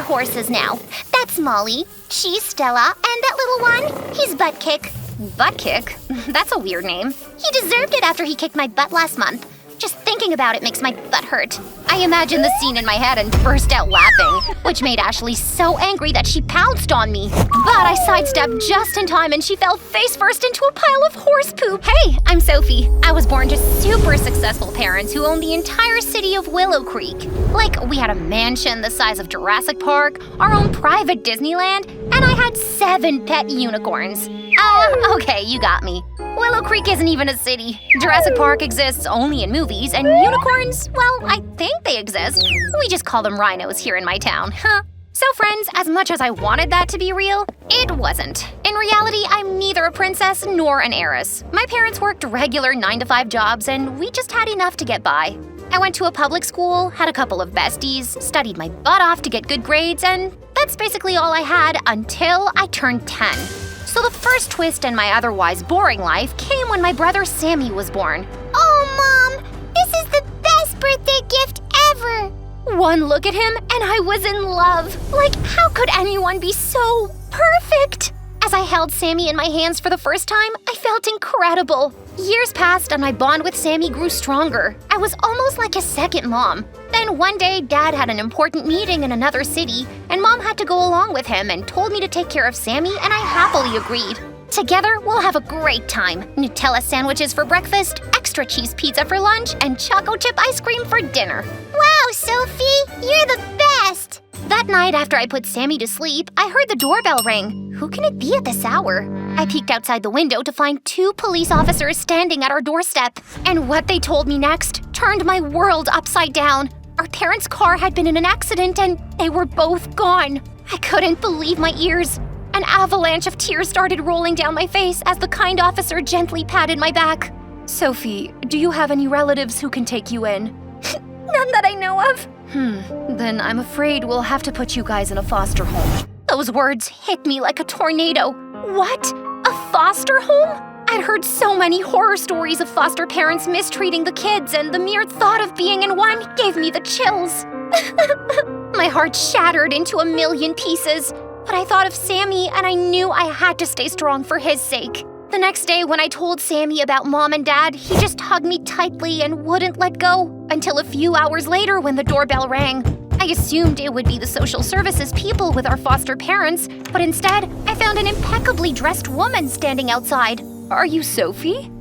horses now. That's Molly. She's Stella. And that little one, he's Buttkick. Buttkick? That's a weird name. He deserved it after he kicked my butt last month. Just thinking about it makes my butt hurt. I imagined the scene in my head and burst out laughing, which made Ashley so angry that she pounced on me. But I sidestepped just in time and she fell face first into a pile of horse poop. Hey, I'm Sophie. I was born to super successful parents who own the entire city of Willow Creek. Like, we had a mansion the size of Jurassic Park, our own private Disneyland, and I had 7 pet unicorns. Okay, you got me. Willow Creek isn't even a city. Jurassic Park exists only in movies, and unicorns, well, I think they exist. We just call them rhinos here in my town. So friends, as much as I wanted that to be real, it wasn't. In reality, I'm neither a princess nor an heiress. My parents worked regular 9-to-5 jobs, and we just had enough to get by. I went to a public school, had a couple of besties, studied my butt off to get good grades, and that's basically all I had until I turned 10. So the first twist in my otherwise boring life came when my brother Sammy was born. Oh, Mom, this is the best birthday gift ever! One look at him and I was in love. Like, how could anyone be so perfect? As I held Sammy in my hands for the first time, I felt incredible. Years passed and my bond with Sammy grew stronger. I was almost like a second mom. Then one day, Dad had an important meeting in another city, and Mom had to go along with him and told me to take care of Sammy, and I happily agreed. Together, we'll have a great time. Nutella sandwiches for breakfast, extra cheese pizza for lunch, and choco chip ice cream for dinner. Wow, Sophie, you're the best! That night, after I put Sammy to sleep, I heard the doorbell ring. Who can it be at this hour? I peeked outside the window to find 2 police officers standing at our doorstep. And what they told me next turned my world upside down. Our parents' car had been in an accident and they were both gone. I couldn't believe my ears. An avalanche of tears started rolling down my face as the kind officer gently patted my back. Sophie, do you have any relatives who can take you in? None that I know of. Then I'm afraid we'll have to put you guys in a foster home. Those words hit me like a tornado. What? A foster home? I'd heard so many horror stories of foster parents mistreating the kids, and the mere thought of being in one gave me the chills. My heart shattered into a million pieces, but I thought of Sammy and I knew I had to stay strong for his sake. The next day when I told Sammy about Mom and Dad, he just hugged me tightly and wouldn't let go until a few hours later when the doorbell rang. I assumed it would be the social services people with our foster parents, but instead, I found an impeccably dressed woman standing outside. Are you Sophie?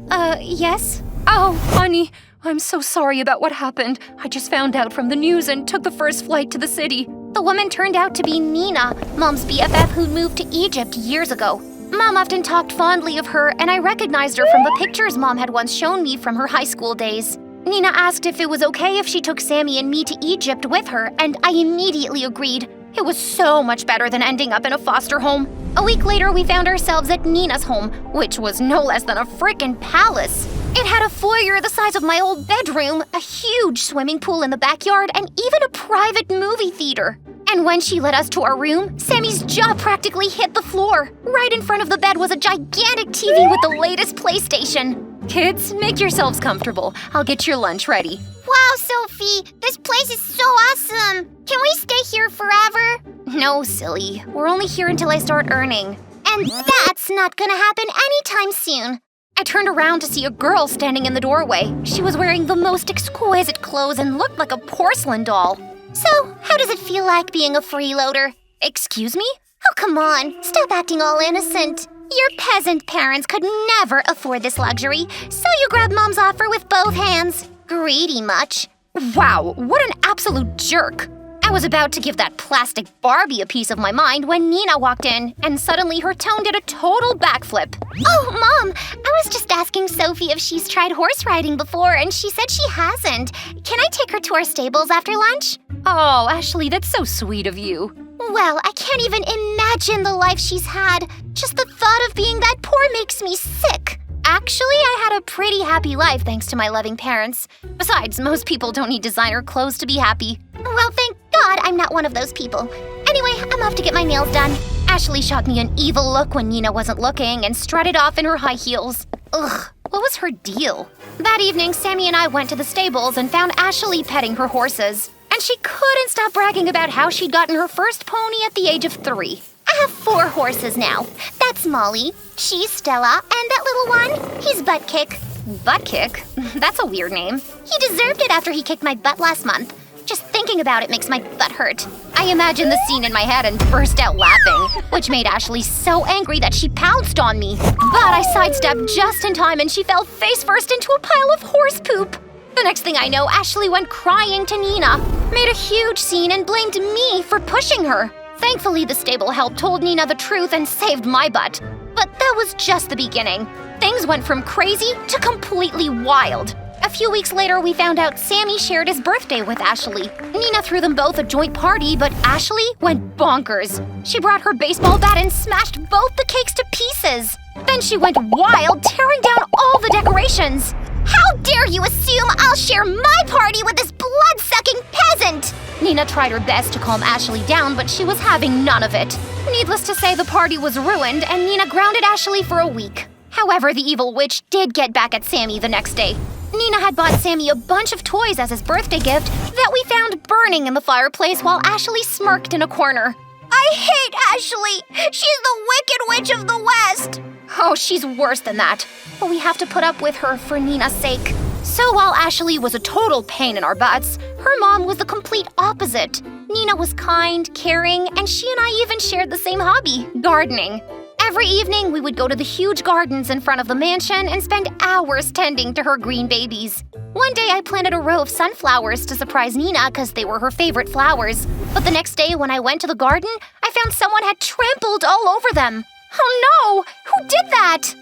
Yes. Oh, honey, I'm so sorry about what happened. I just found out from the news and took the first flight to the city. The woman turned out to be Nina, Mom's BFF who'd moved to Egypt years ago. Mom often talked fondly of her, and I recognized her from the pictures Mom had once shown me from her high school days. Nina asked if it was okay if she took Sammy and me to Egypt with her, and I immediately agreed. It was so much better than ending up in a foster home. A week later, we found ourselves at Nina's home, which was no less than a frickin' palace. It had a foyer the size of my old bedroom, a huge swimming pool in the backyard, and even a private movie theater. And when she led us to our room, Sammy's jaw practically hit the floor. Right in front of the bed was a gigantic TV with the latest PlayStation. Kids, make yourselves comfortable. I'll get your lunch ready. Wow, Sophie, this place is so awesome. Can we stay here forever? No, silly. We're only here until I start earning. And that's not gonna happen anytime soon. I turned around to see a girl standing in the doorway. She was wearing the most exquisite clothes and looked like a porcelain doll. So, how does it feel like being a freeloader? Excuse me? Oh, come on. Stop acting all innocent. Your peasant parents could never afford this luxury, so you grabbed Mom's offer with both hands. Greedy much? Wow, what an absolute jerk. I was about to give that plastic Barbie a piece of my mind when Nina walked in, and suddenly her tone did a total backflip. Oh, Mom, I was just asking Sophie if she's tried horse riding before, and she said she hasn't. Can I take her to our stables after lunch? Oh, Ashley, that's so sweet of you. Well, I can't even imagine the life she's had. Just the thought of being that poor makes me sick. Actually, I had a pretty happy life thanks to my loving parents. Besides, most people don't need designer clothes to be happy. Well, thank God I'm not one of those people. Anyway, I'm off to get my nails done. Ashley shot me an evil look when Nina wasn't looking and strutted off in her high heels. Ugh, what was her deal? That evening, Sammy and I went to the stables and found Ashley petting her horses. And she couldn't stop bragging about how she'd gotten her first pony at the age of 3. I have 4 horses now. That's Molly, she's Stella, and that little one, he's Butt Kick. Butt kick? That's a weird name. He deserved it after he kicked my butt last month. Just thinking about it makes my butt hurt. I imagined the scene in my head and burst out laughing, which made Ashley so angry that she pounced on me. But I sidestepped just in time and she fell face first into a pile of horse poop. The next thing I know, Ashley went crying to Nina, made a huge scene and blamed me for pushing her. Thankfully, the stable help told Nina the truth and saved my butt. But that was just the beginning. Things went from crazy to completely wild. A few weeks later, we found out Sammy shared his birthday with Ashley. Nina threw them both a joint party, but Ashley went bonkers. She brought her baseball bat and smashed both the cakes to pieces. Then she went wild, tearing down all the decorations. How dare you assume I'll share my party with this blood-sucking peasant? Nina tried her best to calm Ashley down, but she was having none of it. Needless to say, the party was ruined, and Nina grounded Ashley for a week. However, the evil witch did get back at Sammy the next day. Nina had bought Sammy a bunch of toys as his birthday gift that we found burning in the fireplace while Ashley smirked in a corner. I hate Ashley! She's the Wicked Witch of the West! Oh, she's worse than that. But we have to put up with her for Nina's sake. So while Ashley was a total pain in our butts, her mom was the complete opposite. Nina was kind, caring, and she and I even shared the same hobby, gardening. Every evening, we would go to the huge gardens in front of the mansion and spend hours tending to her green babies. One day, I planted a row of sunflowers to surprise Nina because they were her favorite flowers. But the next day, when I went to the garden, I found someone had trampled all over them. Oh no! Who did that?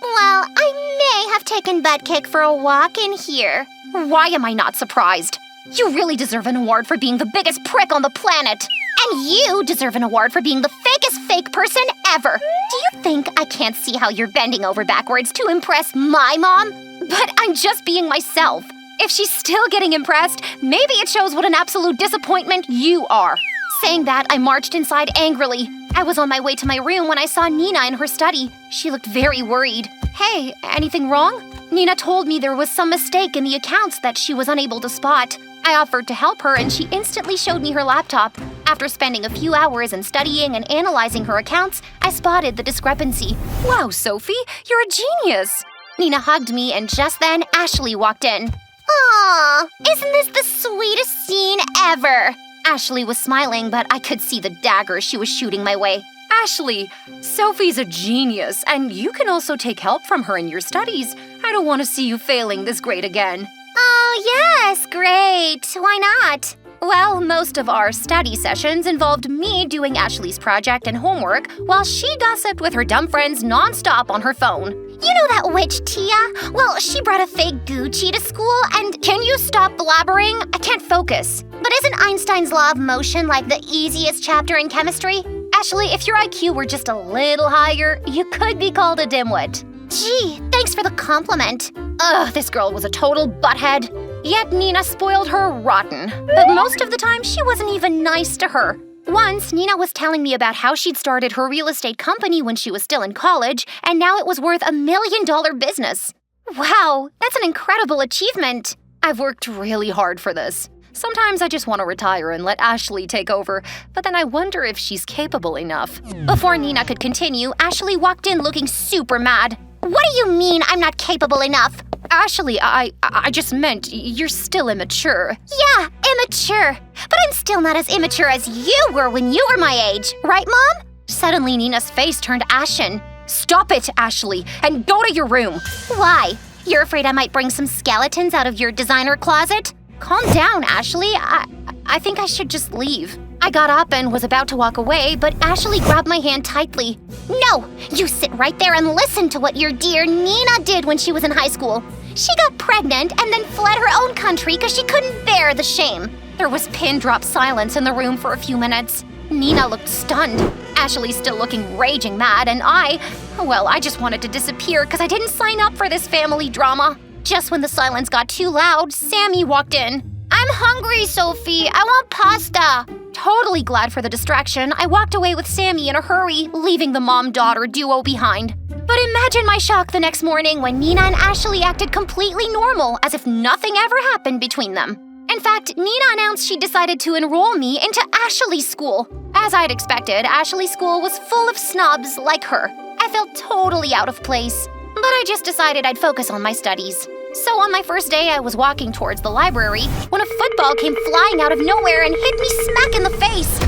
Well, I may have taken Butt Kick for a walk in here. Why am I not surprised? You really deserve an award for being the biggest prick on the planet. And you deserve an award for being the fakest fake person ever. Do you think I can't see how you're bending over backwards to impress my mom? But I'm just being myself. If she's still getting impressed, maybe it shows what an absolute disappointment you are. Saying that, I marched inside angrily. I was on my way to my room when I saw Nina in her study. She looked very worried. Hey, anything wrong? Nina told me there was some mistake in the accounts that she was unable to spot. I offered to help her and she instantly showed me her laptop. After spending a few hours in studying and analyzing her accounts, I spotted the discrepancy. Wow, Sophie, you're a genius! Nina hugged me and just then Ashley walked in. Aw, isn't this the sweetest scene ever? Ashley was smiling, but I could see the dagger she was shooting my way. Ashley, Sophie's a genius, and you can also take help from her in your studies. I don't want to see you failing this grade again. Oh, yes, great. Why not? Well, most of our study sessions involved me doing Ashley's project and homework while she gossiped with her dumb friends nonstop on her phone. You know that witch, Tia? Well, she brought a fake Gucci to school and... Can you stop blabbering? I can't focus. But isn't Einstein's law of motion like the easiest chapter in chemistry? Ashley, if your IQ were just a little higher, you could be called a dimwit. Gee, thanks for the compliment. Ugh, this girl was a total butthead. Yet Nina spoiled her rotten. But most of the time, she wasn't even nice to her. Once, Nina was telling me about how she'd started her real estate company when she was still in college, and now it was worth $1 million business. Wow, that's an incredible achievement. I've worked really hard for this. Sometimes I just want to retire and let Ashley take over, but then I wonder if she's capable enough. Before Nina could continue, Ashley walked in looking super mad. What do you mean I'm not capable enough? Ashley, I just meant you're still immature. Yeah, immature. But I'm still not as immature as you were when you were my age. Right, Mom? Suddenly, Nina's face turned ashen. Stop it, Ashley, and go to your room. Why? You're afraid I might bring some skeletons out of your designer closet? Calm down, Ashley. I think I should just leave. I got up and was about to walk away, but Ashley grabbed my hand tightly. No! You sit right there and listen to what your dear Nina did when she was in high school. She got pregnant and then fled her own country because she couldn't bear the shame. There was pin-drop silence in the room for a few minutes. Nina looked stunned. Ashley still looking raging mad, and I just wanted to disappear because I didn't sign up for this family drama. Just when the silence got too loud, Sammy walked in. I'm hungry, Sophie. I want pasta. Totally glad for the distraction, I walked away with Sammy in a hurry, leaving the mom-daughter duo behind. But imagine my shock the next morning when Nina and Ashley acted completely normal, as if nothing ever happened between them. In fact, Nina announced she decided to enroll me into Ashley's school. As I'd expected, Ashley's school was full of snobs like her. I felt totally out of place, but I just decided I'd focus on my studies. So on my first day, I was walking towards the library when a football came flying out of nowhere and hit me smack in the face.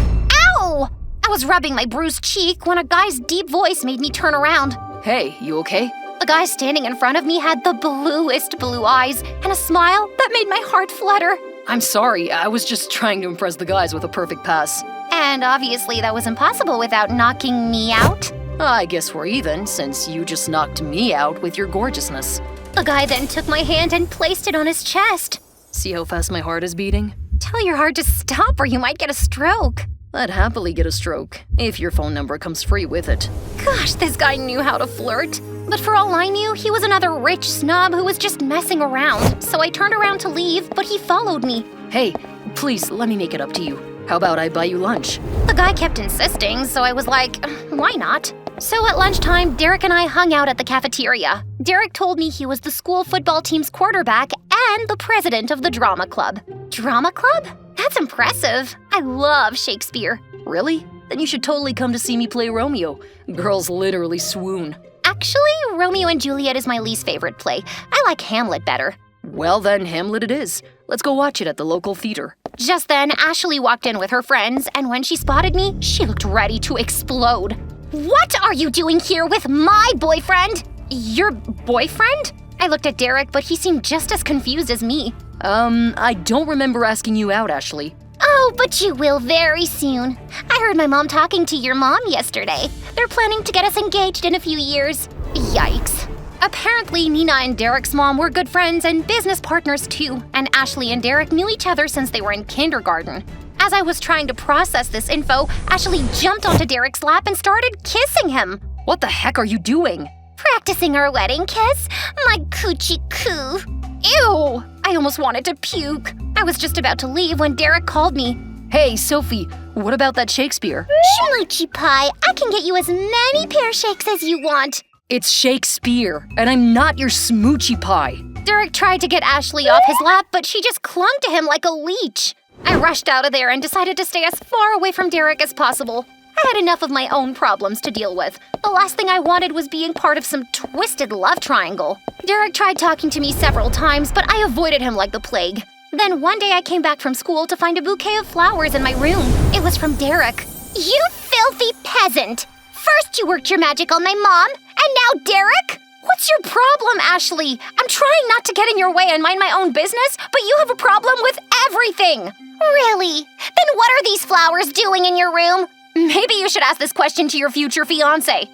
Ow! I was rubbing my bruised cheek when a guy's deep voice made me turn around. Hey, you okay? The guy standing in front of me had the bluest blue eyes and a smile that made my heart flutter. I'm sorry, I was just trying to impress the guys with a perfect pass. And obviously that was impossible without knocking me out. I guess we're even, since you just knocked me out with your gorgeousness. The guy then took my hand and placed it on his chest. See how fast my heart is beating? Tell your heart to stop or you might get a stroke. I'd happily get a stroke, if your phone number comes free with it. Gosh, this guy knew how to flirt. But for all I knew, he was another rich snob who was just messing around. So I turned around to leave, but he followed me. Hey, please, let me make it up to you. How about I buy you lunch? The guy kept insisting, so I was like, why not? So at lunchtime, Derek and I hung out at the cafeteria. Derek told me he was the school football team's quarterback and the president of the drama club. Drama club? That's impressive. I love Shakespeare. Really? Then you should totally come to see me play Romeo. Girls literally swoon. Actually, Romeo and Juliet is my least favorite play. I like Hamlet better. Well then, Hamlet it is. Let's go watch it at the local theater. Just then, Ashley walked in with her friends, and when she spotted me, she looked ready to explode. What are you doing here with my boyfriend? Your boyfriend? I looked at Derek, but he seemed just as confused as me. I don't remember asking you out, Ashley. Oh, but you will very soon. I heard my mom talking to your mom yesterday. They're planning to get us engaged in a few years. Yikes. Apparently, Nina and Derek's mom were good friends and business partners too, and Ashley and Derek knew each other since they were in kindergarten. As I was trying to process this info, Ashley jumped onto Derek's lap and started kissing him. What the heck are you doing? Practicing our wedding kiss? My coochie coo. Ew! I almost wanted to puke. I was just about to leave when Derek called me. Hey, Sophie, what about that Shakespeare? Schmoochie pie, I can get you as many pear shakes as you want. It's Shakespeare, and I'm not your smoochy pie. Derek tried to get Ashley off his lap, but she just clung to him like a leech. I rushed out of there and decided to stay as far away from Derek as possible. I had enough of my own problems to deal with. The last thing I wanted was being part of some twisted love triangle. Derek tried talking to me several times, but I avoided him like the plague. Then one day I came back from school to find a bouquet of flowers in my room. It was from Derek. You filthy peasant! First you worked your magic on my mom, and now Derek? What's your problem, Ashley? I'm trying not to get in your way and mind my own business, but you have a problem with everything. Really? Then what are these flowers doing in your room? Maybe you should ask this question to your future fiancé.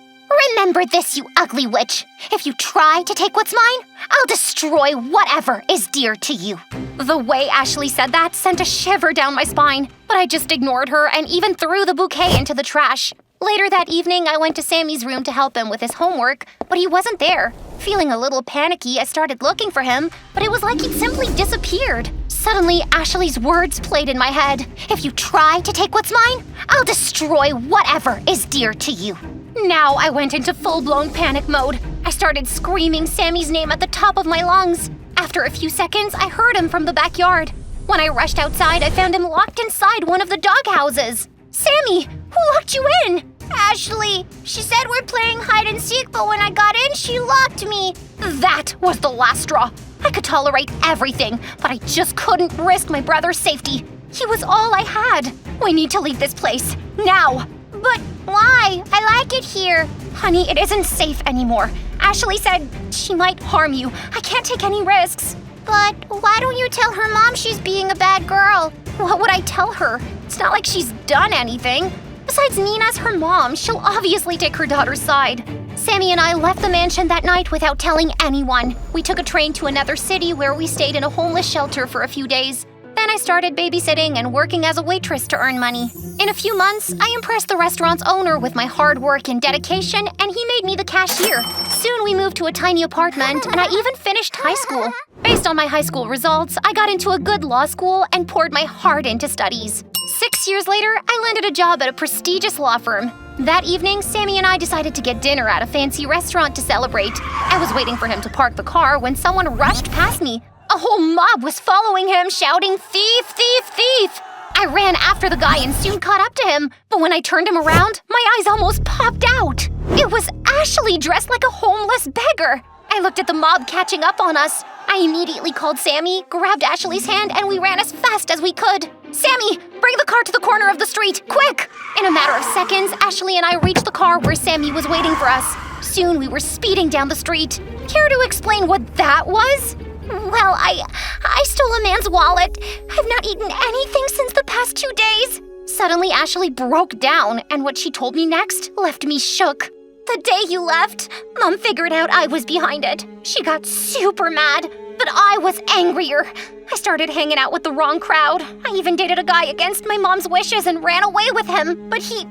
Remember this, you ugly witch. If you try to take what's mine, I'll destroy whatever is dear to you. The way Ashley said that sent a shiver down my spine, but I just ignored her and even threw the bouquet into the trash. Later that evening, I went to Sammy's room to help him with his homework, but he wasn't there. Feeling a little panicky, I started looking for him, but it was like he'd simply disappeared. Suddenly, Ashley's words played in my head. If you try to take what's mine, I'll destroy whatever is dear to you. Now I went into full-blown panic mode. I started screaming Sammy's name at the top of my lungs. After a few seconds, I heard him from the backyard. When I rushed outside, I found him locked inside one of the doghouses. Sammy, who locked you in? Ashley, she said we're playing hide and seek, but when I got in, she locked me. That was the last straw. I could tolerate everything, but I just couldn't risk my brother's safety. He was all I had. We need to leave this place, now. But why? I like it here. Honey, it isn't safe anymore. Ashley said she might harm you. I can't take any risks. But why don't you tell her mom she's being a bad girl? What would I tell her? It's not like she's done anything. Besides, Nina's her mom. She'll obviously take her daughter's side. Sammy and I left the mansion that night without telling anyone. We took a train to another city where we stayed in a homeless shelter for a few days. Then I started babysitting and working as a waitress to earn money. In a few months, I impressed the restaurant's owner with my hard work and dedication, and he made me the cashier. Soon we moved to a tiny apartment, and I even finished high school. Based on my high school results, I got into a good law school and poured my heart into studies. 6 years later, I landed a job at a prestigious law firm. That evening, Sammy and I decided to get dinner at a fancy restaurant to celebrate. I was waiting for him to park the car when someone rushed past me. A whole mob was following him, shouting, "Thief, thief, thief!" I ran after the guy and soon caught up to him, but when I turned him around, my eyes almost popped out. It was Ashley dressed like a homeless beggar. I looked at the mob catching up on us. I immediately called Sammy, grabbed Ashley's hand, and we ran as fast as we could. "Sammy, bring the car to the corner of the street, quick!" In a matter of seconds, Ashley and I reached the car where Sammy was waiting for us. Soon we were speeding down the street. Care to explain what that was? Well, I stole a man's wallet. I've not eaten anything since the past 2 days. Suddenly, Ashley broke down, and what she told me next left me shook. The day you left, Mom figured out I was behind it. She got super mad, but I was angrier. I started hanging out with the wrong crowd. I even dated a guy against my mom's wishes and ran away with him. But he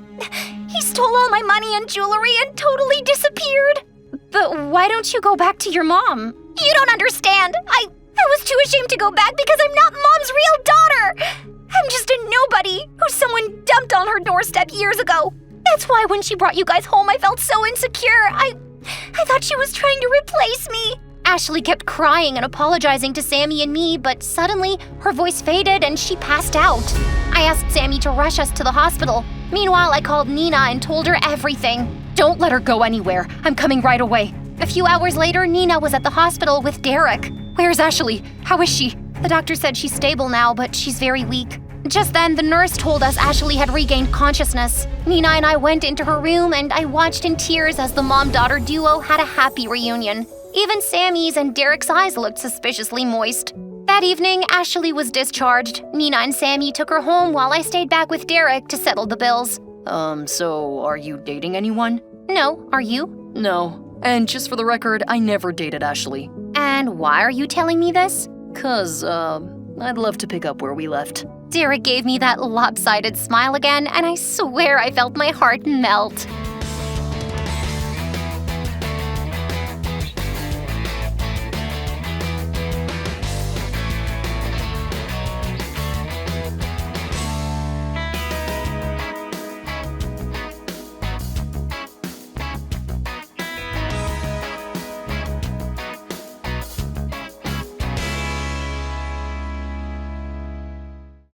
stole all my money and jewelry and totally disappeared. But why don't you go back to your mom? You don't understand. I was too ashamed to go back because I'm not Mom's real daughter. I'm just a nobody who someone dumped on her doorstep years ago. That's why when she brought you guys home, I felt so insecure. I thought she was trying to replace me. Ashley kept crying and apologizing to Sammy and me, but suddenly her voice faded and she passed out. I asked Sammy to rush us to the hospital. Meanwhile, I called Nina and told her everything. "Don't let her go anywhere. I'm coming right away." A few hours later, Nina was at the hospital with Derek. "Where's Ashley? How is she?" The doctor said she's stable now, but she's very weak. Just then, the nurse told us Ashley had regained consciousness. Nina and I went into her room and I watched in tears as the mom-daughter duo had a happy reunion. Even Sammy's and Derek's eyes looked suspiciously moist. That evening, Ashley was discharged. Nina and Sammy took her home while I stayed back with Derek to settle the bills. So are you dating anyone? No, are you? No. And just for the record, I never dated Ashley. And why are you telling me this? 'Cause, I'd love to pick up where we left. Derek gave me that lopsided smile again, and I swear I felt my heart melt.